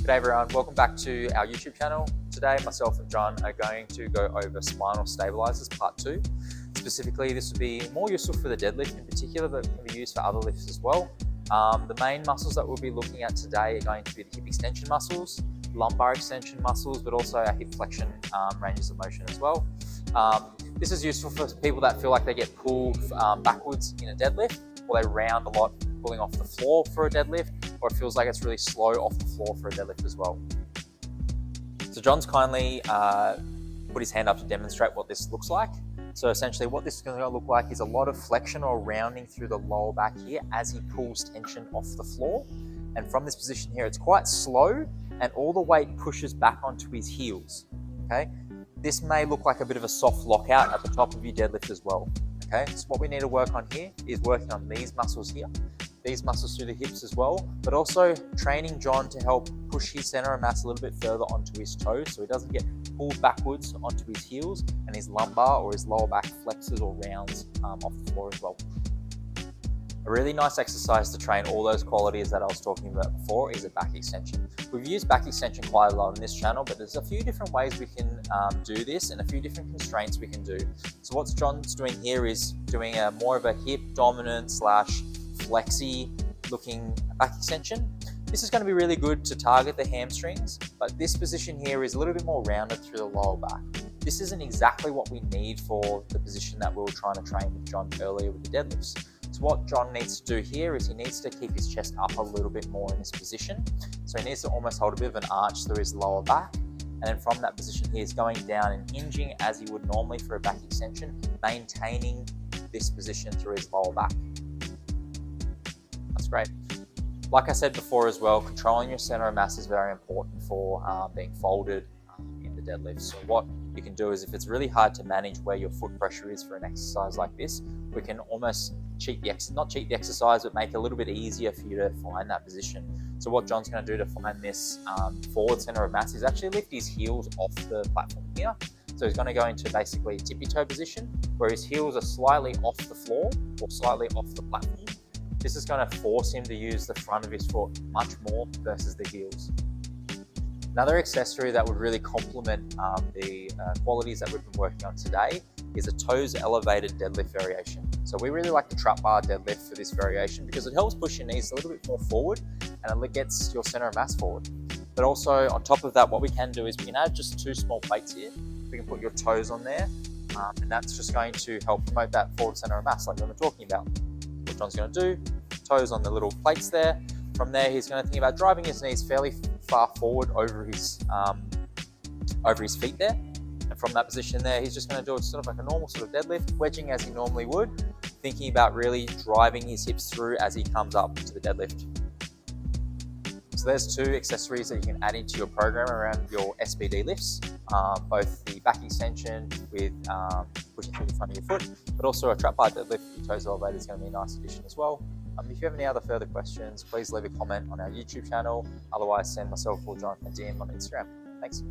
G'day everyone, welcome back to our YouTube channel. Today myself and John are going to go over spinal stabilizers part 2. Specifically, this will be more useful for the deadlift in particular, but can be used for other lifts as well. The main muscles that we'll be looking at today are going to be the hip extension muscles, lumbar extension muscles, but also our hip flexion ranges of motion as well. This is useful for people that feel like they get pulled backwards in a deadlift, or they round a lot pulling off the floor for a deadlift, or it feels like it's really slow off the floor for a deadlift as well. So John's kindly put his hand up to demonstrate what this looks like. So essentially what this is going to look like is a lot of flexion or rounding through the lower back here as he pulls tension off the floor. And from this position here, it's quite slow and all the weight pushes back onto his heels, okay? This may look like a bit of a soft lockout at the top of your deadlift as well, okay? So what we need to work on here is working on these muscles here, these muscles through the hips as well, but also training John to help push his center of mass a little bit further onto his toes so he doesn't get pulled backwards onto his heels and his lumbar or his lower back flexes or rounds off the floor as well. A really nice exercise to train all those qualities that I was talking about before is a back extension. We've used back extension quite a lot on this channel, but there's a few different ways we can do this and a few different constraints we can do. So what John's doing here is doing a more of a hip dominant slash flexy looking back extension. This is going to be really good to target the hamstrings, but this position here is a little bit more rounded through the lower back. This isn't exactly what we need for the position that we were trying to train with John earlier with the deadlifts. So what John needs to do here is he needs to keep his chest up a little bit more in this position. So he needs to almost hold a bit of an arch through his lower back. And then from that position he is going down and hinging as he would normally for a back extension, maintaining this position through his lower back. That's great. Like I said before as well, controlling your center of mass is very important for being folded in the deadlift. So what you can do is if it's really hard to manage where your foot pressure is for an exercise like this, we can almost not cheat the exercise, but make it a little bit easier for you to find that position. So what John's going to do to find this forward center of mass is actually lift his heels off the platform here. So he's going to go into basically a tippy toe position where his heels are slightly off the floor or slightly off the platform. This is going to force him to use the front of his foot much more versus the heels. Another accessory that would really complement the qualities that we've been working on today is a toes elevated deadlift variation. So we really like the trap bar deadlift for this variation because it helps push your knees a little bit more forward and it gets your center of mass forward. But also on top of that, what we can do is we can add just 2 small plates here. We can put your toes on there and that's just going to help promote that forward center of mass like we were talking about. What John's going to do, toes on the little plates there. From there, he's going to think about driving his knees fairly far forward over his feet there. And from that position there, he's just going to do it sort of like a normal sort of deadlift, wedging as he normally would, thinking about really driving his hips through as he comes up to the deadlift. So there's 2 accessories that you can add into your program around your SBD lifts, both the back extension with pushing through the front of your foot, but also a trap bar deadlift with your toes elevated is going to be a nice addition as well. If you have any other further questions, please leave a comment on our YouTube channel. Otherwise, send myself or John a DM on Instagram. Thanks.